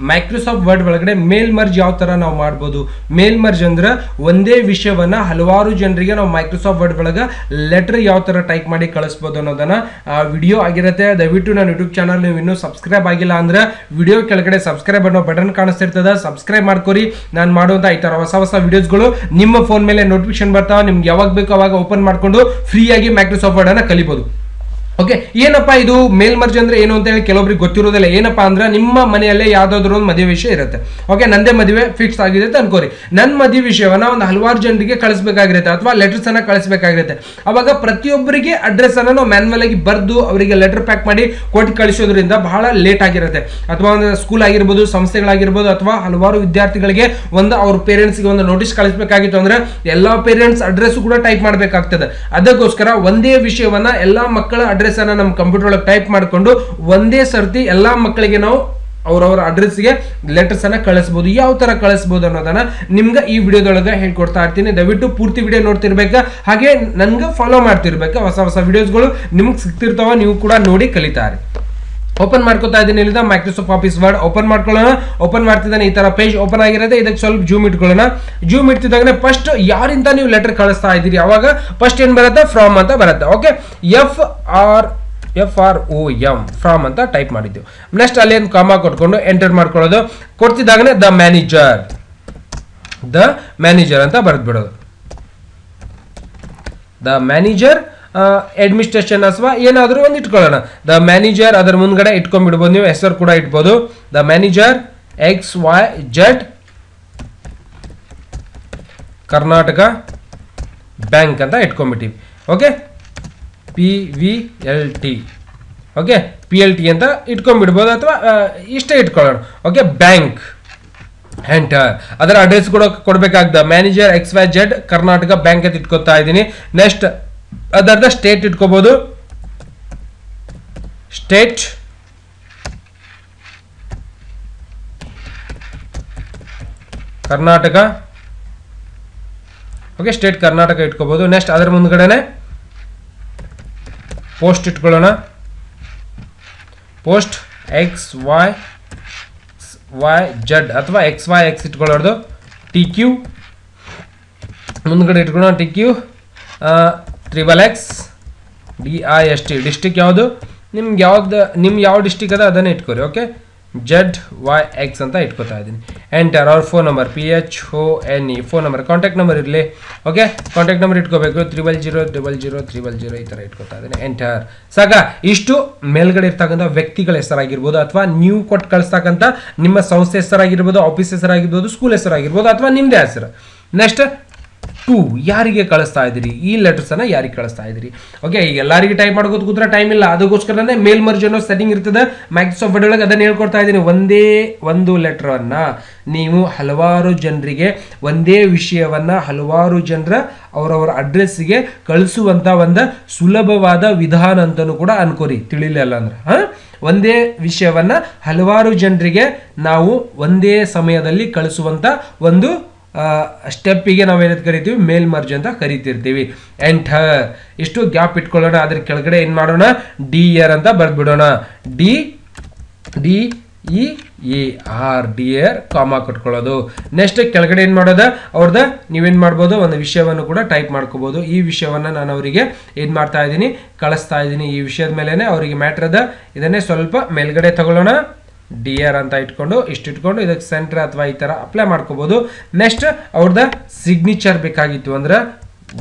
Microsoft word ಒಳಗಡೆ ಮೇಲ್ merge ಯಾವ ತರ ನಾವು ಮಾಡಬಹುದು. ಮೇಲ್ ಮರ್ಜ್ ಅಂದ್ರೆ ಒಂದೇ ವಿಷಯವನ್ನ ಹಲವಾರು ಜನರಿಗೆ ನಾವು ಮೈಕ್ರೋಸಾಫ್ಟ್ ವರ್ಡ್ ಒಳಗ ಲೆಟರ್ ಯಾವ ತರ ಟೈಪ್ ಮಾಡಿ ಕಳಿಸಬಹುದು ಅನ್ನೋದನ್ನ ವಿಡಿಯೋ ಆಗಿರುತ್ತೆ. ದಯವಿಟ್ಟು ನನ್ನ ಯೂಟ್ಯೂಬ್ ಚಾನಲ್ ನೀವು ಇನ್ನೂ ಸಬ್ಸ್ಕ್ರೈಬ್ ಆಗಿಲ್ಲ ಅಂದ್ರೆ ವಿಡಿಯೋ ಕೆಳಗಡೆ ಸಬ್ಸ್ಕ್ರೈಬ್ ಅನ್ನೋ ಬಟನ್ ಕಾಣಿಸ್ತಿರ್ತದ, ಸಬ್ಸ್ಕ್ರೈಬ್ ಮಾಡ್ಕೊರಿ. ನಾನು ಮಾಡುವಂತ ಈ ತರ ಹೊಸ ವಿಡಿಯೋಸ್ಗಳು ನಿಮ್ಮ ಫೋನ್ ಮೇಲೆ ನೋಟಿಫಿಕೇಶನ್ ಬರ್ತಾವ. ನಿಮ್ಗೆ ಯಾವಾಗ ಬೇಕು ಅವಾಗ ಓಪನ್ ಮಾಡ್ಕೊಂಡು ಫ್ರೀ ಆಗಿ ಮೈಕ್ರೋಸಾಫ್ಟ್ ವರ್ಡ್ ಅನ್ನ ಕಲಿಬಹುದು. ಓಕೆ, ಏನಪ್ಪಾ ಇದು ಮೇಲ್ ಮರ್ಜ್ ಅಂದ್ರೆ ಏನು ಅಂತ ಹೇಳಿ ಕೆಲವೊಬ್ರಿಗೆ ಗೊತ್ತಿರೋದಿಲ್ಲ. ಏನಪ್ಪಾ ಅಂದ್ರೆ ನಿಮ್ಮ ಮನೆಯಲ್ಲೇ ಯಾವ್ದಾದ್ರು ಒಂದು ಮದುವೆ ವಿಷಯ ಇರುತ್ತೆ. ಓಕೆ, ನಂದೇ ಮದುವೆ ಫಿಕ್ಸ್ ಆಗಿದೆ ಅಂತ ಅನ್ಕೋರಿ. ನನ್ನ ಮದುವೆ ವಿಷಯವನ್ನ ಒಂದು ಹಲವಾರು ಜನರಿಗೆ ಕಳಿಸಬೇಕಾಗಿರುತ್ತೆ ಅಥವಾ ಲೆಟರ್ಸ್ ಅನ್ನ ಕಳಿಸಬೇಕಾಗಿರುತ್ತೆ. ಅವಾಗ ಪ್ರತಿಯೊಬ್ಬರಿಗೆ ಅಡ್ರೆಸ್ ಅನ್ನ ನಾವು ಮ್ಯಾನ್ಯಲ್ ಆಗಿ ಬರೆದು ಅವರಿಗೆ ಲೆಟರ್ ಪ್ಯಾಕ್ ಮಾಡಿ ಕೊಟ್ಟು ಕಳಿಸೋದ್ರಿಂದ ಬಹಳ ಲೇಟ್ ಆಗಿರುತ್ತೆ. ಅಥವಾ ಒಂದು ಸ್ಕೂಲ್ ಆಗಿರ್ಬೋದು, ಸಂಸ್ಥೆಗಳಾಗಿರ್ಬೋದು, ಅಥವಾ ಹಲವಾರು ವಿದ್ಯಾರ್ಥಿಗಳಿಗೆ ಒಂದು ಅವ್ರ ಪೇರೆಂಟ್ಸ್ಗೆ ಒಂದು ನೋಟಿಸ್ ಕಳಿಸಬೇಕಾಗಿತ್ತು ಅಂದ್ರೆ ಎಲ್ಲಾ ಪೇರೆಂಟ್ಸ್ ಅಡ್ರೆಸ್ ಕೂಡ ಟೈಪ್ ಮಾಡಬೇಕಾಗ್ತದೆ. ಅದಕ್ಕೋಸ್ಕರ ಒಂದೇ ವಿಷಯವನ್ನ ಎಲ್ಲಾ ಮಕ್ಕಳ ಅಡ್ರೆಸ್ ಅನ್ನ ನಮ್ಮ ಕಂಪ್ಯೂಟರ್ ಒಳಗೆ ಟೈಪ್ ಮಾಡಿಕೊಂಡು ಒಂದೇ ಸರ್ತಿ ಎಲ್ಲಾ ಮಕ್ಕಳಿಗೆ ನಾವು ಅವರವರ ಅಡ್ರೆಸ್ಗೆ ಲೆಟರ್ಸ್ ಅನ್ನ ಕಳಿಸಬಹುದು. ಯಾವ ತರ ಕಳಿಸಬಹುದು ಅನ್ನೋದನ್ನ ನಿಮ್ಗೆ ಈ ವಿಡಿಯೋದೊಳಗೆ ಹೇಳ್ಕೊಡ್ತಾ ಇರ್ತೀನಿ. ದಯವಿಟ್ಟು ಪೂರ್ತಿ ವಿಡಿಯೋ ನೋಡ್ತಿರ್ಬೇಕಾ, ಹಾಗೆ ನನ್ಗೆ ಫಾಲೋ ಮಾಡ್ತಿರ್ಬೇಕಾ. ಹೊಸ ವಿಡಿಯೋಸ್ಗಳು ನಿಮ್ಗೆ ಸಿಗ್ತಿರ್ತಾವ, ನೀವು ಕೂಡ ನೋಡಿ ಕಲಿತಾರೆ. ಓಪನ್ ಮಾಡ್ಕೋತಾ ಇದ್ದೀನಿ. ಇಲ್ಲಿಂದ ಮೈಕ್ರೋಸಾಫ್ಟ್ ಆಫೀಸ್ ವರ್ಡ್ ಓಪನ್ ಮಾಡ್ಕೊಳ್ಳೋಣ. ಓಪನ್ ಮಾಡ್ತಿದ್ದಾನೆ, ಈ ತರ ಪೇಜ್ ಓಪನ್ ಆಗಿರುತ್ತೆ. ಇದಕ್ಕೆ ಸ್ವಲ್ಪ ಜೂಮ್ ಇಟ್ಕೊಳ್ಳೋಣ. ಜೂಮ್ ಇಡ್ತಿದ್ದಾಗನೆ ಫಸ್ಟ್ ಯಾರಿಂದ ನೀವು ಲೆಟರ್ ಕಳಿಸ್ತಾ ಇದ್ದೀರಿ ಅವಾಗ ಫಸ್ಟ್ ಏನ್ ಬರುತ್ತೆ, ಫ್ರಾಮ್ ಅಂತ ಬರುತ್ತೆ. ಓಕೆ, FROM ಫ್ರಾಮ್ ಅಂತ ಟೈಪ್ ಮಾಡಿದ್ದೀವಿ. ನೆಕ್ಸ್ಟ್ ಅಲ್ಲಿ ಒಂದು ಕಾಮಾ ಕೊಟ್ಕೊಂಡು ಎಂಟರ್ ಮಾಡ್ಕೊಳ್ಳೋದು. ಕೊಡ್ತಿದ್ದಾಗನೆ ದ ಮ್ಯಾನೇಜರ್ ಅಂತ ಬರೆದ್ಬಿಡೋದು. ದ ಮ್ಯಾನೇಜರ್ ಅಡ್ಮಿನಿಸ್ಟ್ರೇಷನ್ ಅಥವಾ ಏನಾದರೂ ಒಂದು ಇಟ್ಕೊಳ್ಳೋಣ. ದ ಮ್ಯಾನೇಜರ್ ಅದರ ಮುಂದ್ಗಡೆ ಇಟ್ಕೊಂಡ್ಬಿಡ್ಬೋದು, ನೀವು ಹೆಸರು ಕೂಡ ಇಟ್ಬೋದು. The manager XYZ Karnataka bank ಅಂತ ಇಟ್ಕೊಂಡ್ಬಿಟ್ಟಿವಿ. ಓಕೆ, PVLT ಓಕೆ, PLT ಅಂತ ಇಟ್ಕೊಂಡ್ಬಿಡ್ಬೋದು ಅಥವಾ ಇಷ್ಟೇ ಇಟ್ಕೊಳ್ಳೋಣ. Okay, bank enter. ಅದರ ಅಡ್ರೆಸ್ ಕೂಡ ಕೊಡಬೇಕಾಗ್ತದೆ. ಮ್ಯಾನೇಜರ್ XYZ ಕರ್ನಾಟಕ ಬ್ಯಾಂಕ್ ಅಂತ ಇಟ್ಕೊತಾ ಇದ್ದೀನಿ. ನೆಕ್ಸ್ಟ್ ಅದರದ ಸ್ಟೇಟ್ ಇಟ್ಕೋಬಹುದು. State Karnataka. Okay, state Karnataka ಇಟ್ಕೋಬಹುದು. ನೆಕ್ಸ್ಟ್ ಅದರ ಮುಂದ್ಗಡೆನೆ ಪೋಸ್ಟ್ ಇಟ್ಕೊಳ್ಳೋಣ. ಪೋಸ್ಟ್ XYZ ಅಥವಾ XYX ಇಟ್ಕೊಳ್ಳೋದು. TQ ಮುಂದ್ಗಡೆ ಇಟ್ಕೊಳ್ಳೋಣ. TQ XXX DIST. ಡಿಸ್ಟಿಕ್ ಯಾವುದು ನಿಮ್ಗೆ ಯಾವ ಡಿಸ್ಟಿಕ್ ಅದ ಅದನ್ನೇ ಇಟ್ಕೋರಿ. ಓಕೆ, ZYX ಅಂತ ಇಟ್ಕೋತಾ ಇದ್ದೀನಿ. ಎಂಟರ್. ಅವ್ರ phone number PHONE phone number, contact number ಇರಲಿ. ಓಕೆ, ಕಾಂಟ್ಯಾಕ್ಟ್ ನಂಬರ್ ಇಟ್ಕೋಬೇಕು. 3000000 ಈ ಥರ ಇಟ್ಕೋತಾ ಇದ್ದೀನಿ. ಎಂಟರ್. ಸಾಕ. ಇಷ್ಟು ಮೇಲ್ಗಡೆ ಇರ್ತಕ್ಕಂಥ ವ್ಯಕ್ತಿಗಳ ಹೆಸರಾಗಿರ್ಬೋದು, ಅಥವಾ ನೀವು ಕೊಟ್ಟು ಕಳಿಸ್ತಕ್ಕಂಥ ನಿಮ್ಮ ಸಂಸ್ಥೆ ಹೆಸರಾಗಿರ್ಬೋದು, ಆಫೀಸ್ ಹೆಸರಾಗಿರ್ಬೋದು, ಸ್ಕೂಲ್ ಹೆಸರಾಗಿರ್ಬೋದು, ಅಥವಾ ನಿಮ್ಮದೇ ಹೆಸರು. ನೆಕ್ಸ್ಟ್ ಟು ಯಾರಿಗೆ ಕಳಿಸ್ತಾ ಇದ್ದೀರಿ, ಈ ಲೆಟರ್ಸ್ ಅನ್ನ ಯಾರಿಗೆ ಕಳಿಸ್ತಾ ಇದ್ದೀರಿ. ಓಕೆ, ಈಗ ಎಲ್ಲರಿಗೆ ಟೈಪ್ ಮಾಡ್ಕೋತ ಕೂತ್ರೆ ಟೈಮ್ ಇಲ್ಲ. ಅದಕ್ಕೋಸ್ಕರನೇ ಮೇಲ್ ಮರ್ಜ್ ಅನ್ನೋ ಸೆಟ್ಟಿಂಗ್ ಇರ್ತದೆ ಮೈಕ್ರೋಸಾಫ್ಟ್ ವರ್ಡ್ ಒಳಗೆ. ಅದನ್ನ ಹೇಳ್ಕೊಡ್ತಾ ಇದ್ದೀನಿ. ಒಂದೇ ಒಂದು ಲೆಟರ್ ಅನ್ನ ನೀವು ಹಲವಾರು ಜನರಿಗೆ ಒಂದೇ ವಿಷಯವನ್ನ ಹಲವಾರು ಜನರ ಅವರವರ ಅಡ್ರೆಸ್ಗೆ ಕಳಿಸುವಂತ ಒಂದು ಸುಲಭವಾದ ವಿಧಾನ ಅಂತಾನು ಕೂಡ ಅನ್ಕೋರಿ. ತಿಳಿಲಿಲ್ಲ ಅಂದ್ರೆ ಒಂದೇ ವಿಷಯವನ್ನ ಹಲವಾರು ಜನರಿಗೆ ನಾವು ಒಂದೇ ಸಮಯದಲ್ಲಿ ಕಳಿಸುವಂತ ಒಂದು ಸ್ಟೆಪ್ಪಿಗೆ ನಾವೇನಂತ ಕರಿತೀವಿ, ಮೇಲ್ ಮರ್ಜ್ ಅಂತ ಕರಿತಿರ್ತೀವಿ. ಎಂಟರ್. ಇಷ್ಟು ಗ್ಯಾಪ್ ಇಟ್ಕೊಳ್ಳೋಣ. ಅದ್ರ ಕೆಳಗಡೆ ಏನ್ ಮಾಡೋಣ, DER ಅಂತ ಬರ್ದ್ಬಿಡೋಣ. DER ಕಾಮಾ ಕಟ್ಕೊಳ್ಳೋದು. ನೆಕ್ಸ್ಟ್ ಕೆಳಗಡೆ ಏನ್ ಮಾಡೋದ, ಅವ್ರದ ನೀವೇನ್ ಮಾಡ್ಬೋದು, ಒಂದು ವಿಷಯವನ್ನು ಕೂಡ ಟೈಪ್ ಮಾಡ್ಕೋಬಹುದು. ಈ ವಿಷಯವನ್ನ ನಾನು ಅವರಿಗೆ ಏನ್ ಮಾಡ್ತಾ ಇದ್ದೀನಿ, ಕಳಿಸ್ತಾ ಇದ್ದೀನಿ. ಈ ವಿಷಯದ ಮೇಲೆನೆ ಅವರಿಗೆ ಮ್ಯಾಟರ್ ಅದ. ಇದನ್ನೇ ಸ್ವಲ್ಪ ಮೇಲ್ಗಡೆ ತಗೊಳ್ಳೋಣ. DER ಅಂತ ಇಟ್ಕೊಂಡು ಇಟ್ಟಿಟ್ಕೊಂಡು ಇದಕ್ಕೆ ಸೆಂಟರ್ ಅಥವಾ ಈ ತರ ಅಪ್ಲೈ ಮಾಡ್ಕೋಬಹುದು. ನೆಕ್ಸ್ಟ್ ಅವ್ರದ ಸಿಗ್ನೇಚರ್ ಬೇಕಾಗಿತ್ತು ಅಂದ್ರೆ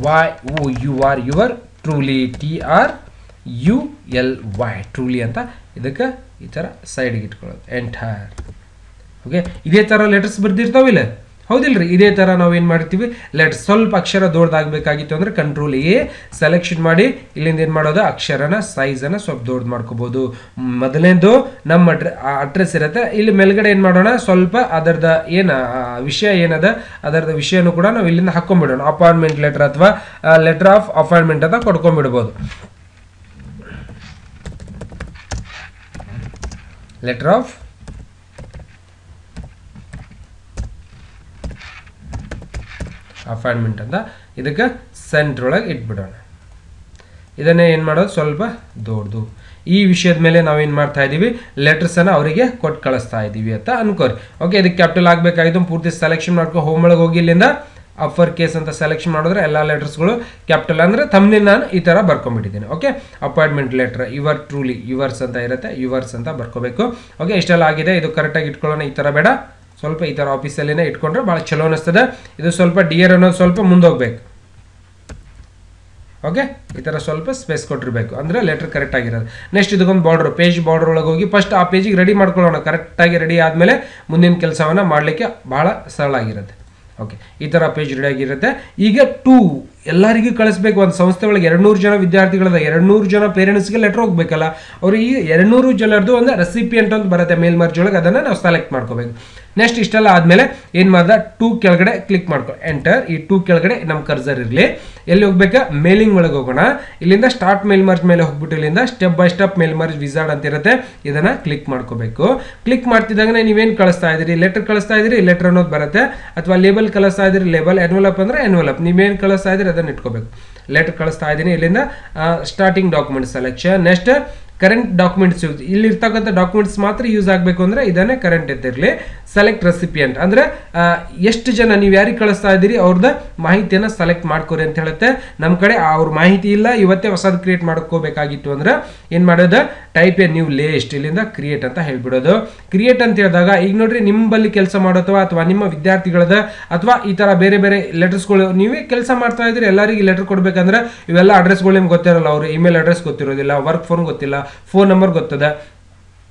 YOUR your truly TRULY truly ಅಂತ ಇದಕ್ಕೆ ಈ ತರ ಸೈಡ್ಗೆ ಇಟ್ಕೊಳ್ಳೋದು. ಎಂಟರ್. ಓಕೆ, ಇದೇ ತರ ಲೆಟರ್ಸ್ ಬರ್ದಿರ್ತಾವಿಲ್ಲ, ಹೌದಿಲ್ರಿ? ಇದೇ ತರ ನಾವು ಏನ್ ಮಾಡ್ತೀವಿ, ಲೆಟರ್ ಸ್ವಲ್ಪ ಅಕ್ಷರ ದೊಡ್ಡದಾಗಬೇಕಾಗಿತ್ತು ಅಂದ್ರೆ ಕಂಟ್ರೋಲ್ A ಸೆಲೆಕ್ಷನ್ ಮಾಡಿ ಇಲ್ಲಿಂದ ಏನ್ ಮಾಡೋದು, ಅಕ್ಷರನ ಸೈಜ್ ಅನ್ನ ಸ್ವಲ್ಪ ದೊಡ್ಡ ಮಾಡ್ಕೋಬಹುದು. ಮೊದಲನೇದು ನಮ್ಮ ಅಡ್ರೆಸ್ ಇರುತ್ತೆ. ಇಲ್ಲಿ ಮೇಲ್ಗಡೆ ಏನ್ ಮಾಡೋಣ, ಸ್ವಲ್ಪ ಅದರದ ವಿಷಯ ಏನದ ಅದರದ ವಿಷಯನೂ ಕೂಡ ನಾವು ಇಲ್ಲಿಂದ ಹಾಕೊಂಡ್ಬಿಡೋಣ. ಅಪಾಯಿಂಟ್ಮೆಂಟ್ ಲೆಟರ್ ಅಥವಾ ಲೆಟರ್ ಆಫ್ ಅಪಾಯಿಂಟ್ಮೆಂಟ್ ಅಂತ ಕೊಡ್ಕೊಂಡ್ಬಿಡ್ಬೋದು. ಲೆಟರ್ ಆಫ್ ಅಪಾಯಿಂಟ್ಮೆಂಟ್ ಅಂತ ಇದಕ್ಕೆ ಸೆಂಟ್ರ್ ಒಳಗೆ ಇಟ್ಬಿಡೋಣ. ಇದನ್ನೇ ಏನು ಮಾಡೋದು, ಸ್ವಲ್ಪ ದೊಡ್ಡದು. ಈ ವಿಷಯದ ಮೇಲೆ ನಾವೇನು ಮಾಡ್ತಾ ಇದ್ದೀವಿ, ಲೆಟರ್ಸನ್ನು ಅವರಿಗೆ ಕೊಟ್ಟು ಕಳಿಸ್ತಾ ಇದ್ದೀವಿ ಅಂತ ಅನ್ಕೋರಿ. ಓಕೆ, ಇದಕ್ಕೆ ಕ್ಯಾಪಿಟಲ್ ಆಗಬೇಕಾಗಿದ್ದು ಪೂರ್ತಿ ಸೆಲೆಕ್ಷನ್ ಮಾಡ್ಕೊಂಡು ಹೋಮ್ ಒಳಗೆ ಹೋಗಿ ಇಲ್ಲಿಂದ ಅಫರ್ ಕೇಸ್ ಅಂತ ಸೆಲೆಕ್ಷನ್ ಮಾಡಿದ್ರೆ ಎಲ್ಲ ಲೆಟರ್ಸ್ಗಳು ಕ್ಯಾಪಿಟಲ್ ಅಂದರೆ ತಮ್ಮಲ್ಲಿ ನಾನು ಈ ಥರ ಬರ್ಕೊಂಡ್ಬಿಟ್ಟಿದ್ದೀನಿ. Okay, appointment letter your truly yours ಅಂತ ಇರುತ್ತೆ, ಯುವರ್ಸ್ ಅಂತ ಬರ್ಕೋಬೇಕು. ಓಕೆ, ಇಷ್ಟೆಲ್ಲ ಆಗಿದೆ. ಇದು ಕರೆಕ್ಟಾಗಿ ಇಟ್ಕೊಳ್ಳೋಣ, ಈ ಥರ ಬೇಡ, ಸ್ವಲ್ಪ ಈ ಥರ ಆಫೀಸಲ್ಲಿನೇ ಇಟ್ಕೊಂಡ್ರೆ ಭಾಳ ಚಲೋ ಅನ್ನಿಸ್ತದೆ. ಇದು ಸ್ವಲ್ಪ ಡಿಯರ್ ಅನ್ನೋದು ಸ್ವಲ್ಪ ಮುಂದೋಗ್ಬೇಕು. ಓಕೆ, ಈ ಥರ ಸ್ವಲ್ಪ ಸ್ಪೇಸ್ ಕೊಟ್ಟಿರಬೇಕು ಅಂದರೆ ಲೆಟರ್ ಕರೆಕ್ಟ್ ಆಗಿರೋದು. ನೆಕ್ಸ್ಟ್ ಇದಕ್ಕೊಂದು ಬಾರ್ಡರ್, ಪೇಜ್ ಬಾರ್ಡರ್ ಒಳಗೆ ಹೋಗಿ ಫಸ್ಟ್ ಆ ಪೇಜಿಗೆ ರೆಡಿ ಮಾಡ್ಕೊಳ್ಳೋಣ. ಕರೆಕ್ಟಾಗಿ ರೆಡಿ ಆದಮೇಲೆ ಮುಂದಿನ ಕೆಲಸವನ್ನು ಮಾಡಲಿಕ್ಕೆ ಭಾಳ ಸರಳ ಆಗಿರುತ್ತೆ. ಓಕೆ, ಈ ಥರ ಪೇಜ್ ರೆಡಿ ಆಗಿರುತ್ತೆ. ಈಗ ಎಲ್ಲರಿಗೂ ಕಳಿಸ್ಬೇಕು. ಒಂದು ಸಂಸ್ಥೆ ಒಳಗೆ 200 ಜನ ವಿದ್ಯಾರ್ಥಿಗಳದ, 200 ಜನ ಪೇರೆಂಟ್ಸ್ಗೆ ಲೆಟರ್ ಹೋಗ್ಬೇಕಲ್ಲ. ಅವರು ಈ 200 ಜನರದು ಒಂದು ರೆಸಿಪಿಯೆಂಟ್ ಅಂತ ಬರುತ್ತೆ ಮೇಲ್ ಮರ್ಜ್ ಒಳಗೆ, ಅದನ್ನು ನಾವು ಸೆಲೆಕ್ಟ್ ಮಾಡ್ಕೋಬೇಕು. ನೆಕ್ಸ್ಟ್ ಇಷ್ಟೆಲ್ಲ ಆದಮೇಲೆ ಏನು ಮಾಡ್ದೆ, 2 ಕೆಳಗಡೆ ಕ್ಲಿಕ್ ಮಾಡ್ಕೊ, ಎಂಟರ್. ಈ 2 ಕೆಳಗಡೆ ನಮ್ಮ ಕರ್ಸರ್ ಇರಲಿ. ಎಲ್ಲಿ ಹೋಗ್ಬೇಕಾ, ಮೇಲಿಂಗ್ ಒಳಗೆ ಹೋಗೋಣ. ಇಲ್ಲಿಂದ ಸ್ಟಾರ್ಟ್ ಮೇಲ್ ಮರ್ಜ್ ಮೇಲೆ ಹೋಗ್ಬಿಟ್ಟು ಇಲ್ಲಿಂದ step by step mail merge wizard ಅಂತ ಇರುತ್ತೆ, ಇದನ್ನು ಕ್ಲಿಕ್ ಮಾಡ್ಕೋಬೇಕು. ಕ್ಲಿಕ್ ಮಾಡ್ತಿದ್ದಾಗ ನೀವೇನು ಕಳಿಸ್ತಾ ಇದ್ದೀರಿ, ಲೆಟರ್ ಕಳಿಸ್ತಾ ಇದ್ದೀರಿ, ಲೆಟರ್ ಅನ್ನೋದು ಬರುತ್ತೆ. ಅಥವಾ ಲೇಬಲ್ ಕಳಿಸ್ತಾ ಇದ್ದೀರಿ, ಲೇಬಲ್. ಎನ್ವಲಪ್ ಅಂದರೆ ಎನ್ವಲಪ್, ನೀವೇನು ಕಳಿಸ್ತಾ ಇದ್ದೀರಿ ಅದನ್ನು ಇಟ್ಕೋಬೇಕು. ಲೆಟರ್ ಕಳಿಸ್ತಾ ಇದ್ದೀನಿ. ಇಲ್ಲಿಂದ starting document selection. Next current documents use, ಇಲ್ಲಿ ಇರ್ತಕ್ಕಂಥ ಡಾಕ್ಯುಮೆಂಟ್ಸ್ ಮಾತ್ರ ಯೂಸ್ ಆಗಬೇಕು ಅಂದರೆ ಇದನ್ನೇ ಕರೆಂಟ್ ಇರ್ತಿರಲಿ. ಸೆಲೆಕ್ಟ್ ರೆಸಿಪಿಯೆಂಟ್ ಅಂದರೆ ಎಷ್ಟು ಜನ ನೀವು ಯಾರಿಗೆ ಕಳಿಸ್ತಾ ಇದ್ದೀರಿ ಅವ್ರದ್ದು ಮಾಹಿತಿಯನ್ನು ಸೆಲೆಕ್ಟ್ ಮಾಡ್ಕೋರಿ ಅಂತ ಹೇಳುತ್ತೆ. ನಮ್ಮ ಕಡೆ ಅವ್ರ ಮಾಹಿತಿ ಇಲ್ಲ, ಇವತ್ತೇ ಹೊಸದು ಕ್ರಿಯೇಟ್ ಮಾಡ್ಕೋಬೇಕಾಗಿತ್ತು ಅಂದ್ರೆ ಏನು ಮಾಡೋದು, ಟೈಪ್ ಎ ನ್ಯೂ ಲಿಸ್ಟ್, ಇಲ್ಲಿಂದ ಕ್ರಿಯೇಟ್ ಅಂತ ಹೇಳ್ಬಿಡೋದು. ಕ್ರಿಯೇಟ್ ಅಂತ ಹೇಳಿದಾಗ ಈಗ ನೋಡ್ರಿ, ನಿಮ್ಮಲ್ಲಿ ಕೆಲಸ ಮಾಡೋದು ಅಥವಾ ನಿಮ್ಮ ವಿದ್ಯಾರ್ಥಿಗಳದ ಅಥವಾ ಈ ಥರ ಬೇರೆ ಬೇರೆ ಲೆಟರ್ಸ್ಗಳು ನೀವೇ ಕೆಲಸ ಮಾಡ್ತಾ ಇದ್ರಿ, ಎಲ್ಲರಿಗೂ ಲೆಟರ್ ಕೊಡಬೇಕಂದ್ರೆ ಇವೆಲ್ಲ ಅಡ್ರೆಸ್ಗಳು ನಿಮ್ಗೆ ಗೊತ್ತಿರಲ್ಲ. ಅವ್ರ ಇಮೇಲ್ ಅಡ್ರೆಸ್ ಗೊತ್ತಿರೋದಿಲ್ಲ, ವರ್ಕ್ ಫೋನ್ ಗೊತ್ತಿಲ್ಲ, ಫೋನ್ ನಂಬರ್ ಗೊತ್ತದ.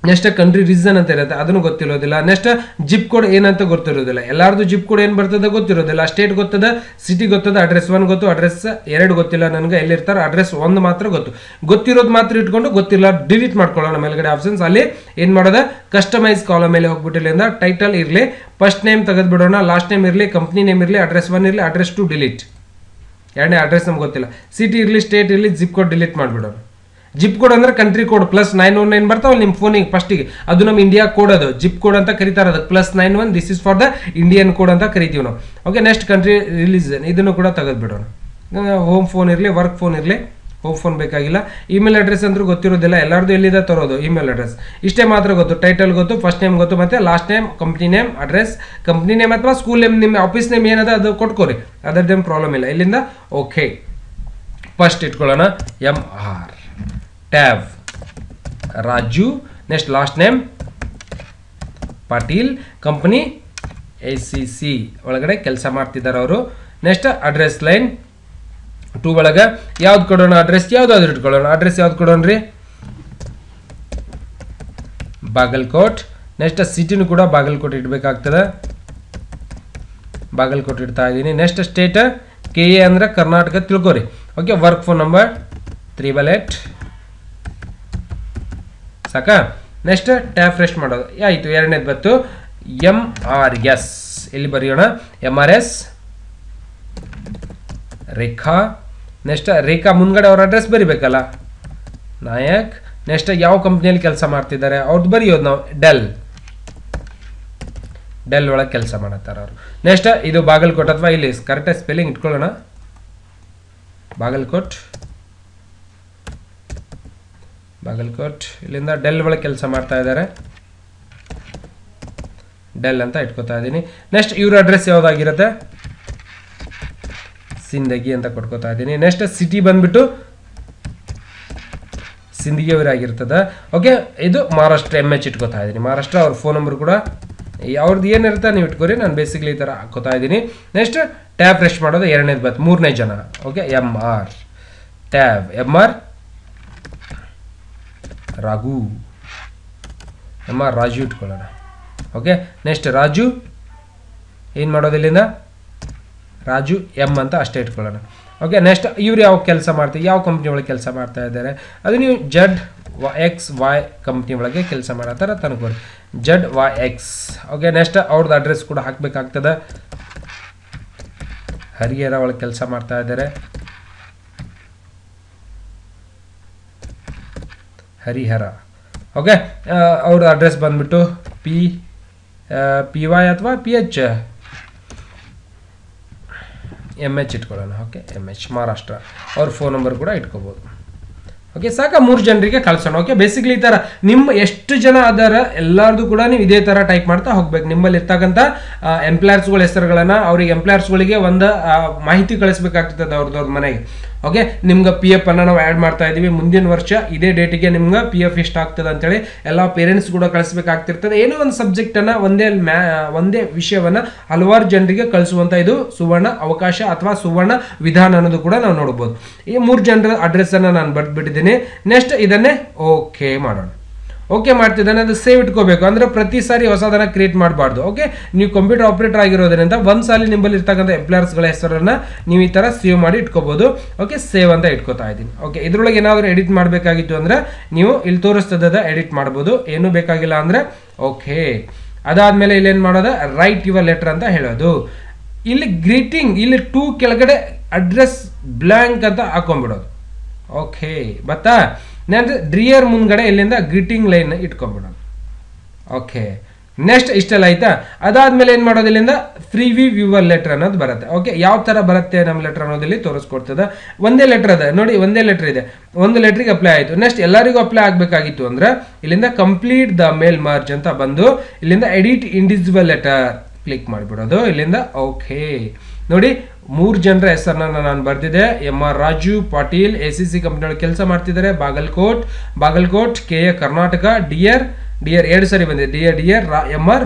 ನೆಕ್ಸ್ಟ್ ಕಂಟ್ರಿ ರೀಸನ್ ಅಂತ ಇರುತ್ತೆ, ಅದನ್ನು ಗೊತ್ತಿರೋದಿಲ್ಲ. ನೆಕ್ಸ್ಟ್ ಜಿಪ್ ಕೋಡ್ ಏನಂತ ಗೊತ್ತಿರೋದಿಲ್ಲ, ಎಲ್ಲಾರ್ದು ಜಿಪ್ ಕೋಡ್ ಏನು ಬರ್ತದೆ ಗೊತ್ತಿರೋದಿಲ್ಲ. ಸ್ಟೇಟ್ ಗೊತ್ತದ, ಸಿಟಿ ಗೊತ್ತದ, ಅಡ್ರೆಸ್ 1 ಗೊತ್ತು, ಅಡ್ರೆಸ್ 2 ಗೊತ್ತಿಲ್ಲ ನನಗೆ, ಎಲ್ಲಿರ್ತಾರೆ ಅಡ್ರೆಸ್ 1 ಮಾತ್ರ ಗೊತ್ತು. ಗೊತ್ತಿರೋದು ಮಾತ್ರ ಇಟ್ಕೊಂಡು ಗೊತ್ತಿಲ್ಲ ಡಿಲೀಟ್ ಮಾಡ್ಕೊಳ್ಳೋಣ. ಮೇಲ್ಗಡೆ ಆಪ್ಷನ್ಸ್ ಅಲ್ಲಿ ಏನು ಮಾಡೋದ, ಕಸ್ಟಮೈಸ್ ಕಾಲಮ್ ಮೇಲೆ ಹೋಗ್ಬಿಟ್ಟು ಇಲ್ಲಿಂದ ಟೈಟಲ್ ಇರಲಿ, ಫಸ್ಟ್ ನೇಮ್ ತೆಗೆದ್ಬಿಡೋಣ, ಲಾಸ್ಟ್ ನೇಮ್ ಇರಲಿ, ಕಂಪ್ನಿ ನೇಮ್ ಇರಲಿ, ಅಡ್ರೆಸ್ 1 ಇರಲಿ, ಅಡ್ರೆಸ್ 2 ಡಿಲೀಟ್. ಎರಡನೇ ಅಡ್ರೆಸ್ ನಮ್ಗೆ ಗೊತ್ತಿಲ್ಲ, ಸಿಟಿ ಇರಲಿ, ಸ್ಟೇಟ್ ಇರಲಿ, ಜಿಪ್ ಕೋಡ್ ಡಿಲೀಟ್ ಮಾಡಿಬಿಡೋಣ. ಜಿಪ್ ಕೋಡ್ ಅಂದ್ರೆ ಕಂಟ್ರಿ ಕೋಡ್ +919 ಬರ್ತಾವಲ್ಲ ನಿಮ್ಮ ಫೋನಿಗೆ ಫಸ್ಟಿಗೆ, ಅದು ನಮ್ಮ ಇಂಡಿಯಾ ಕೋಡ್, ಅದು ಜಿಪ್ ಕೋಡ್ ಅಂತ ಕರೀತಾರೆ. ಅದಕ್ಕೆ +91, this is for the Indian code ಅಂತ ಕರಿತೀವಿ ನಾವು. ಓಕೆ, ನೆಕ್ಸ್ಟ್ ಕಂಟ್ರಿ ರಿಲೀಜನ್, ಇದನ್ನು ಕೂಡ ತೆಗೆದುಬಿಡೋಣ. ಹೋಮ್ ಫೋನ್ ಇರಲಿ, ವರ್ಕ್ ಫೋನ್ ಇರಲಿ, ಹೋಮ್ ಫೋನ್ ಬೇಕಾಗಿಲ್ಲ. ಇಮೇಲ್ ಅಡ್ರೆಸ್ ಅಂದ್ರೆ ಗೊತ್ತಿರೋದಿಲ್ಲ, ಎಲ್ಲರದು ಎಲ್ಲಿದೆ ತರೋದು ಇಮೇಲ್ ಅಡ್ರೆಸ್, ಇಷ್ಟೇ ಮಾತ್ರ ಗೊತ್ತು. ಟೈಟಲ್ ಗೊತ್ತು, ಫಸ್ಟ್ ನೇಮ್ ಗೊತ್ತು, ಮತ್ತು last name, company name, address, company name ಅಥವಾ ಸ್ಕೂಲ್ ನೇಮ್, ನಿಮ್ಮ ಆಫೀಸ್ ನೇಮ್ ಏನದ ಅದು ಕೊಟ್ಕೋರಿ, ಅದರದ್ದೇನು ಪ್ರಾಬ್ಲಮ್ ಇಲ್ಲ. ಇಲ್ಲಿಂದ ಓಕೆ, ಫಸ್ಟ್ ಇಟ್ಕೊಳ್ಳೋಣ MR tab Raju, next last name Patil, company ACC ಒಳಗಡೆ ಕೆಲಸ ಮಾಡ್ತಿದ್ದಾರೆ ಅವರು. ನೆಕ್ಸ್ಟ್ ಅಡ್ರೆಸ್ ಲೈನ್ 2 ಒಳಗೆ ಯಾವ್ದು ಕೊಡೋಣ, ಅಡ್ರೆಸ್ ಯಾವುದಾದ್ರು ಇಟ್ಕೊಳ್ಳೋಣ. ಅಡ್ರೆಸ್ ಯಾವ್ದು ಕೊಡೋಣ್ರಿ, ಬಾಗಲಕೋಟ್. ನೆಕ್ಸ್ಟ್ ಸಿಟಿನೂ ಕೂಡ ಬಾಗಲಕೋಟೆ ಇಡಬೇಕಾಗ್ತದೆ, ಬಾಗಲಕೋಟೆ ಇಡ್ತಾ ಇದ್ದೀನಿ. ನೆಕ್ಸ್ಟ್ ಸ್ಟೇಟ್ KA ಅಂದ್ರೆ ಕರ್ನಾಟಕ ತಿಳ್ಕೊರಿ. ಓಕೆ, ವರ್ಕ್ ಫೋನ್ ನಂಬರ್ 388 ಸಾಕಾ. ನೆಕ್ಸ್ಟ್ ಟ್ಯಾಬ್ ಫ್ರೆಶ್ ಮಾಡೋದು ಆಯಿತು. ಎರಡನೇದು ಬಂತು MRS, ಇಲ್ಲಿ ಬರೆಯೋಣ MRS ರೇಖಾ. ನೆಕ್ಸ್ಟ್ ರೇಖಾ ಮುಂದ್ಗಡೆ ಅವ್ರ ಅಡ್ರೆಸ್ ಬರಿಬೇಕಲ್ಲ, ನಾಯಕ್. ನೆಕ್ಸ್ಟ್ ಯಾವ ಕಂಪ್ನಿಯಲ್ಲಿ ಕೆಲಸ ಮಾಡ್ತಿದ್ದಾರೆ ಅವ್ರದ್ದು ಬರೆಯೋದು ನಾವು, ಡೆಲ್ ಒಳಗೆ ಕೆಲಸ ಮಾಡತ್ತಾರೆ ಅವರು. ನೆಕ್ಸ್ಟ್ ಇದು ಬಾಗಲಕೋಟ್, ಅಥವಾ ಇಲ್ಲಿ ಕರೆಕ್ಟಾಗಿ ಸ್ಪೆಲ್ಲಿಂಗ್ ಇಟ್ಕೊಳ್ಳೋಣ, ಬಾಗಲಕೋಟ್. ಇಲ್ಲಿಂದ ಡೆಲ್ ಒಳಗೆ ಕೆಲಸ ಮಾಡ್ತಾ ಇದ್ದಾರೆ, ಡೆಲ್ ಅಂತ ಇಟ್ಕೋತಾ ಇದ್ದೀನಿ. ನೆಕ್ಸ್ಟ್ ಇವ್ರ ಅಡ್ರೆಸ್ ಯಾವುದಾಗಿರುತ್ತೆ, ಸಿಂದಗಿ ಅಂತ ಕೊಟ್ಕೋತಾ ಇದ್ದೀನಿ. ನೆಕ್ಸ್ಟ್ ಸಿಟಿ ಬಂದ್ಬಿಟ್ಟು ಸಿಂದಗಿ ಅವರಾಗಿರ್ತದೆ. ಓಕೆ, ಇದು ಮಹಾರಾಷ್ಟ್ರ MH ಇಟ್ಕೋತಾ ಇದ್ದೀನಿ, ಮಹಾರಾಷ್ಟ್ರ. ಅವ್ರ ಫೋನ್ ನಂಬರ್ ಕೂಡ ಅವ್ರದ್ದು ಏನಿರುತ್ತೆ ನೀವು ಇಟ್ಕೋರಿ, ನಾನು ಬೇಸಿಕ್ಲಿ ಈ ಥರ ಹಾಕೋತಾ ಇದ್ದೀನಿ. ನೆಕ್ಸ್ಟ್ ಟ್ಯಾಬ್ ಫ್ರೆಶ್ ಮಾಡೋದು ಎರಡನೇದು ಬಂತು, ಮೂರನೇ ಜನ. Okay, MR tab MR Raghu, MR Raju ಇಟ್ಕೊಳ್ಳೋಣ. ಓಕೆ, ನೆಕ್ಸ್ಟ್ ರಾಜು ಏನು ಮಾಡೋದು, ಇಲ್ಲಿಂದ ರಾಜು M ಅಂತ ಅಷ್ಟೇ ಇಟ್ಕೊಳ್ಳೋಣ. ಓಕೆ, ನೆಕ್ಸ್ಟ್ ಇವ್ರು ಯಾವ ಕೆಲಸ ಮಾಡ್ತೀವಿ, ಯಾವ ಕಂಪ್ನಿ ಒಳಗೆ ಕೆಲಸ ಮಾಡ್ತಾ ಇದ್ದಾರೆ ಅದು ನೀವು ZYXY ಕಂಪ್ನಿ ಒಳಗೆ ಕೆಲಸ ಮಾಡೋ ಥರ ತನಕೋರಿ, ZYX. ಓಕೆ, ನೆಕ್ಸ್ಟ್ ಅವ್ರದ್ದು ಅಡ್ರೆಸ್ ಕೂಡ ಹಾಕಬೇಕಾಗ್ತದೆ. ಹರಿಹರ ಒಳಗೆ ಕೆಲಸ ಮಾಡ್ತಾ ಇದ್ದಾರೆ, ಹರಿಹರ. ಓಕೆ, ಅವ್ರ ಅಡ್ರೆಸ್ ಬಂದ್ಬಿಟ್ಟು PY ಅಥವಾ PH MH ಇಟ್ಕೊಳ್ಳೋಣ. Okay, MH Maharashtra. ಅವ್ರ ಫೋನ್ ನಂಬರ್ ಕೂಡ ಇಟ್ಕೋಬೋದು. ಓಕೆ ಸಾಕ 3 ಜನರಿಗೆ ಕಳ್ಸೋಣ. ಓಕೆ ಬೇಸಿಕ್ಲಿ ಈ ತರ ನಿಮ್ಮ ಎಷ್ಟು ಜನ ಅದಾರ ಎಲ್ಲಾರ್ದು ಕೂಡ ನೀವು ಇದೇ ತರ ಟೈಪ್ ಮಾಡ್ತಾ ಹೋಗ್ಬೇಕು. ನಿಮ್ಮಲ್ಲಿ ಇರ್ತಕ್ಕಂಥ ಎಂಪ್ಲಾಯರ್ಸ್ಗಳ ಹೆಸರುಗಳನ್ನ ಅವ್ರಿಗೆ ಎಂಪ್ಲಾಯರ್ಸ್ಗಳಿಗೆ ಒಂದು ಮಾಹಿತಿ ಕಳಿಸ್ಬೇಕಾಗ್ತದೆ ಅವ್ರದವ್ರ ಮನೆಗೆ. ಓಕೆ ನಿಮ್ಗೆ PF ಅನ್ನ ನಾವು ಆ್ಯಡ್ ಮಾಡ್ತಾ ಇದೀವಿ, ಮುಂದಿನ ವರ್ಷ ಇದೇ ಡೇಟಿಗೆ ನಿಮ್ಗೆ PF ಎಷ್ಟು ಆಗ್ತದೆ ಅಂತೇಳಿ ಎಲ್ಲ ಪೇರೆಂಟ್ಸ್ ಕೂಡ ಕಳಿಸ್ಬೇಕಾಗ್ತಿರ್ತದೆ. ಏನೋ ಒಂದು ಸಬ್ಜೆಕ್ಟ್ ಅನ್ನ ಒಂದೇ ವಿಷಯವನ್ನ ಹಲವಾರು ಜನರಿಗೆ ಕಳಿಸುವಂತ ಇದು ಸುವರ್ಣ ಅವಕಾಶ ಅಥವಾ ಸುವರ್ಣ ವಿಧಾನ ಅನ್ನೋದು ಕೂಡ ನಾವು ನೋಡಬಹುದು. ಈ 3 ಜನರ ಅಡ್ರೆಸ್ ಅನ್ನ ನಾನು ಬರ್ದ್ಬಿಟ್ಟಿದ್ದೀನಿ. ನೆಕ್ಸ್ಟ್ ಇದನ್ನೇ ಓಕೆ ಮಾಡೋಣ. ಓಕೆ ಮಾಡ್ತಿದ್ದಾನೆ, ಅದು ಸೇವ್ ಇಟ್ಕೋಬೇಕು. ಅಂದ್ರೆ ಪ್ರತಿ ಸಾರಿ ಹೊಸದನ್ನ ಕ್ರಿಯೇಟ್ ಮಾಡಬಾರ್ದು. ಓಕೆ ನೀವು ಕಂಪ್ಯೂಟರ್ ಆಪರೇಟರ್ ಆಗಿರೋದ್ರಿಂದ ಒಂದ್ಸಾರಿ ನಿಮ್ಮಲ್ಲಿ ಇರ್ತಕ್ಕಂಥ ಎಂಪ್ಲಾಯರ್ಸ್ಗಳ ಹೆಸರನ್ನ ನೀವು ಈ ತರ ಸೇವ್ ಮಾಡಿ ಇಟ್ಕೋಬಹುದು. ಓಕೆ ಸೇವ್ ಅಂತ ಇಟ್ಕೋತಾ ಇದ್ದೀನಿ. ಓಕೆ ಇದ್ರೊಳಗೆ ಏನಾದ್ರು ಎಡಿಟ್ ಮಾಡಬೇಕಾಗಿತ್ತು ಅಂದ್ರೆ ನೀವು ಇಲ್ಲಿ ತೋರಿಸ್ತದ ಎಡಿಟ್ ಮಾಡ್ಬೋದು, ಏನು ಬೇಕಾಗಿಲ್ಲ ಅಂದ್ರೆ. ಓಕೆ ಅದಾದ್ಮೇಲೆ ಇಲ್ಲಿ ಏನ್ ಮಾಡೋದು, ರೈಟ್ ಯುವರ್ ಲೆಟರ್ ಅಂತ ಹೇಳೋದು. ಇಲ್ಲಿ ಗ್ರೀಟಿಂಗ್ ಇಲ್ಲಿ 2 ಕೆಳಗಡೆ ಅಡ್ರೆಸ್ ಬ್ಲಾಂಕ್ ಅಂತ ಹಾಕೊಂಡ್ಬಿಡೋದು. ಓಕೆ ಬತ್ತಾ ಡ್ರಿಯರ್ ಮುಂದ್ಗಡೆ ಇಲ್ಲಿಂದ ಗ್ರೀಟಿಂಗ್ ಲೈನ್ ಇಟ್ಕೊಂಡ್ಬಿಡೋಣ. ಓಕೆ ನೆಕ್ಸ್ಟ್ ಇಷ್ಟೆಲ್ಲ ಆಯ್ತಾ. ಅದಾದ್ಮೇಲೆ ಏನ್ ಮಾಡೋದು, ಇಲ್ಲಿಂದ ಪ್ರಿವ್ಯೂ ಯುವರ್ ಲೆಟರ್ ಅನ್ನೋದು ಬರುತ್ತೆ. ಓಕೆ ಯಾವ ತರ ಬರುತ್ತೆ ನಮ್ಮ ಲೆಟರ್ ಅನ್ನೋದಲ್ಲಿ ತೋರಿಸ್ಕೊಡ್ತದೆ. ಒಂದೇ ಲೆಟರ್ ಅದ ನೋಡಿ, ಒಂದೇ ಲೆಟರ್ ಇದೆ, ಒಂದು ಲೆಟ್ರಿಗೆ ಅಪ್ಲೈ ಆಯ್ತು. ನೆಕ್ಸ್ಟ್ ಎಲ್ಲರಿಗೂ ಅಪ್ಲೈ ಆಗ್ಬೇಕಾಗಿತ್ತು ಅಂದ್ರೆ ಇಲ್ಲಿಂದ ಕಂಪ್ಲೀಟ್ ದ ಮೇಲ್ ಮರ್ಜ್ ಅಂತ ಬಂದು ಇಲ್ಲಿಂದ ಎಡಿಟ್ ಇಂಡಿವಿಜುವಲ್ ಲೆಟರ್ ಕ್ಲಿಕ್ ಮಾಡಿಬಿಡೋದು ಇಲ್ಲಿಂದ. ಓಕೆ ನೋಡಿ 3 ಜನರ ಹೆಸರನ್ನ ನಾನು ಬರ್ದಿದೆ. MR Raju Patil ACC company ಕೆಲಸ ಮಾಡ್ತಿದ್ದಾರೆ, ಬಾಗಲಕೋಟ್ KA ಕರ್ನಾಟಕ. ಡಿಯರ್ 2 ಸರಿ ಬಂದಿದೆ, ಡಿಯರ್ MR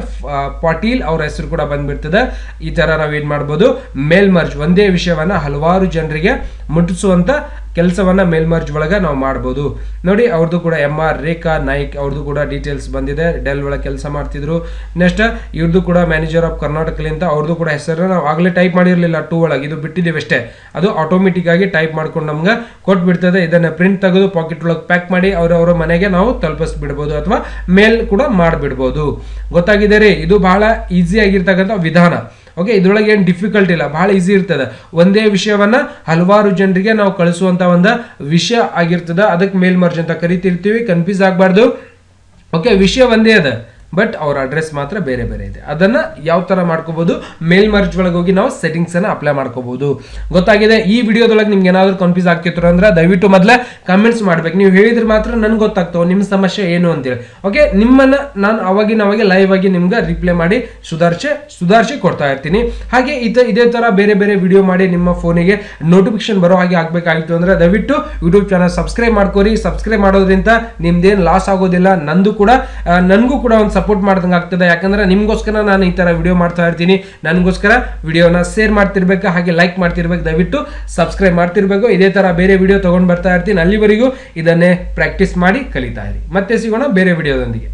ಪಾಟೀಲ್ ಅವ್ರ ಹೆಸರು ಕೂಡ ಬಂದ್ಬಿಡ್ತದೆ. ಈ ತರ ನಾವೇನ್ ಮಾಡ್ಬೋದು, ಮೇಲ್ ಮರ್ಜ್ ಒಂದೇ ವಿಷಯವನ್ನ ಹಲವಾರು ಜನರಿಗೆ ಮುಟ್ಟಿಸುವಂತ ಕೆಲಸವನ್ನ ಮೇಲ್ ಮರ್ಜ್ ಒಳಗ ನಾವು ಮಾಡ್ಬೋದು. ನೋಡಿ ಅವ್ರದ್ದು ಕೂಡ MR ರೇಖಾ ನಾಯ್ಕ್ ಅವ್ರದ್ದು ಕೂಡ ಡೀಟೇಲ್ಸ್ ಬಂದಿದೆ, ಡೆಲ್ ಒಳಗೆ ಕೆಲಸ ಮಾಡ್ತಿದ್ರು. ನೆಕ್ಸ್ಟ್ ಇವ್ರದ್ದು ಕೂಡ ಮ್ಯಾನೇಜರ್ ಆಫ್ ಕರ್ನಾಟಕಲಿಂದ ಅವ್ರದ್ದು ಕೂಡ ಹೆಸರನ್ನ ನಾವು ಆಗಲೇ ಟೈಪ್ ಮಾಡಿರಲಿಲ್ಲ 2 ಒಳಗೆ, ಇದು ಬಿಟ್ಟಿದ್ದೀವಿ ಅಷ್ಟೇ. ಅದು ಆಟೋಮೆಟಿಕ್ ಆಗಿ ಟೈಪ್ ಮಾಡ್ಕೊಂಡು ನಮ್ಗೆ ಕೊಟ್ಬಿಡ್ತದೆ. ಇದನ್ನ ಪ್ರಿಂಟ್ ತೆಗೆದು ಪಾಕೆಟ್ ಒಳಗೆ ಪ್ಯಾಕ್ ಮಾಡಿ ಅವರವರ ಮನೆಗೆ ನಾವು ತಲುಪಿಸ್ಬಿಡ್ಬೋದು ಅಥವಾ ಮೇಲ್ ಕೂಡ ಮಾಡಿಬಿಡ್ಬೋದು. ಗೊತ್ತಾಗಿದೆ ರೀ, ಇದು ಬಹಳ ಈಸಿ ಆಗಿರ್ತಕ್ಕಂಥ ವಿಧಾನ. ಓಕೆ ಇದ್ರೊಳಗೆ ಏನು ಡಿಫಿಕಲ್ಟ್ ಇಲ್ಲ, ಬಹಳ ಈಸಿ ಇರ್ತದೆ. ಒಂದೇ ವಿಷಯವನ್ನ ಹಲವಾರು ಜನರಿಗೆ ನಾವು ಕಳಿಸುವಂತ ಒಂದು ವಿಷಯ ಆಗಿರ್ತದೆ, ಅದಕ್ಕೆ ಮೇಲ್ ಮರ್ಜ್ ಅಂತ ಕರಿತಿರ್ತೀವಿ. ಕನ್ಫ್ಯೂಸ್ ಆಗಬಾರ್ದು. ಓಕೆ ವಿಷಯ ಒಂದೇ ಅದ, ಬಟ್ ಅವ್ರ ಅಡ್ರೆಸ್ ಮಾತ್ರ ಬೇರೆ ಬೇರೆ ಇದೆ. ಅದನ್ನ ಯಾವ ತರ ಮಾಡ್ಕೋಬಹುದು, ಮೇಲ್ ಮರ್ಜ್ ಒಳಗೆ ಹೋಗಿ ನಾವು ಸೆಟ್ಟಿಂಗ್ಸ್ ಅನ್ನ ಅಪ್ಲೈ ಮಾಡ್ಕೋಬಹುದು. ಗೊತ್ತಾಗಿದೆ. ಈ ವಿಡಿಯೋದೊಳಗೆ ನಿಮ್ಗೆ ಏನಾದ್ರು ಕನ್ಫ್ಯೂಸ್ ಆಗ್ತಿತ್ತು ಅಂದ್ರೆ ದಯವಿಟ್ಟು ಮೊದಲೇ ಕಮೆಂಟ್ಸ್ ಮಾಡ್ಬೇಕು. ನೀವು ಹೇಳಿದ್ರೆ ಮಾತ್ರ ನನ್ಗೆ ಗೊತ್ತಾಗ್ತಾವ ನಿಮ್ಮ ಸಮಸ್ಯೆ ಏನು ಅಂತೇಳಿ. ಓಕೆ ನಿಮ್ಮನ್ನ ನಾನು ಅವಾಗಿನ ಲೈವ್ ಆಗಿ ನಿಮ್ಗೆ ರಿಪ್ಲೈ ಮಾಡಿ ಸುಧಾರಿಸಿ ಕೊಡ್ತಾ ಇರ್ತೀನಿ. ಹಾಗೆ ಇದೇ ತರ ಬೇರೆ ಬೇರೆ ವಿಡಿಯೋ ಮಾಡಿ ನಿಮ್ಮ ಫೋನಿಗೆ ನೋಟಿಫಿಕೇಶನ್ ಬರೋ ಹಾಗೆ ಆಗ್ಬೇಕಾಗಿತ್ತು ಅಂದ್ರೆ ದಯವಿಟ್ಟು ಯೂಟ್ಯೂಬ್ ಚಾನಲ್ ಸಬ್ಸ್ಕ್ರೈಬ್ ಮಾಡ್ಕೋರಿ. ಸಬ್ಸ್ಕ್ರೈಬ್ ಮಾಡೋದ್ರಿಂದ ನಿಮ್ದೇನು ಲಾಸ್ ಆಗೋದಿಲ್ಲ, ನನ್ಗೂ ಕೂಡ ಒಂದು ಸಪೋರ್ಟ್ ಮಾಡ್ದಂಗೆ ಆಗ್ತದೆ. ಯಾಕಂದ್ರೆ ನಿಮ್ಗೋಸ್ಕರ ನಾನು ಈ ತರ ವಿಡಿಯೋ ಮಾಡ್ತಾ ಇರ್ತೀನಿ, ನನಗೋಸ್ಕರ ವಿಡಿಯೋನ ಶೇರ್ ಮಾಡ್ತಿರ್ಬೇಕು, ಹಾಗೆ ಲೈಕ್ ಮಾಡ್ತಿರ್ಬೇಕು. ದಯವಿಟ್ಟು ಸಬ್ಸ್ಕ್ರೈಬ್ ಮಾಡ್ತಿರ್ಬೇಕು. ಇದೇ ತರ ಬೇರೆ ವಿಡಿಯೋ ತಗೊಂಡು ಬರ್ತಾ ಇರ್ತೀನಿ. ಅಲ್ಲಿವರೆಗೂ ಇದನ್ನೇ ಪ್ರಾಕ್ಟೀಸ್ ಮಾಡಿ ಕಲಿತಾ ಇರಿ. ಮತ್ತೆ ಸಿಗೋಣ ಬೇರೆ ವಿಡಿಯೋದೊಂದಿಗೆ.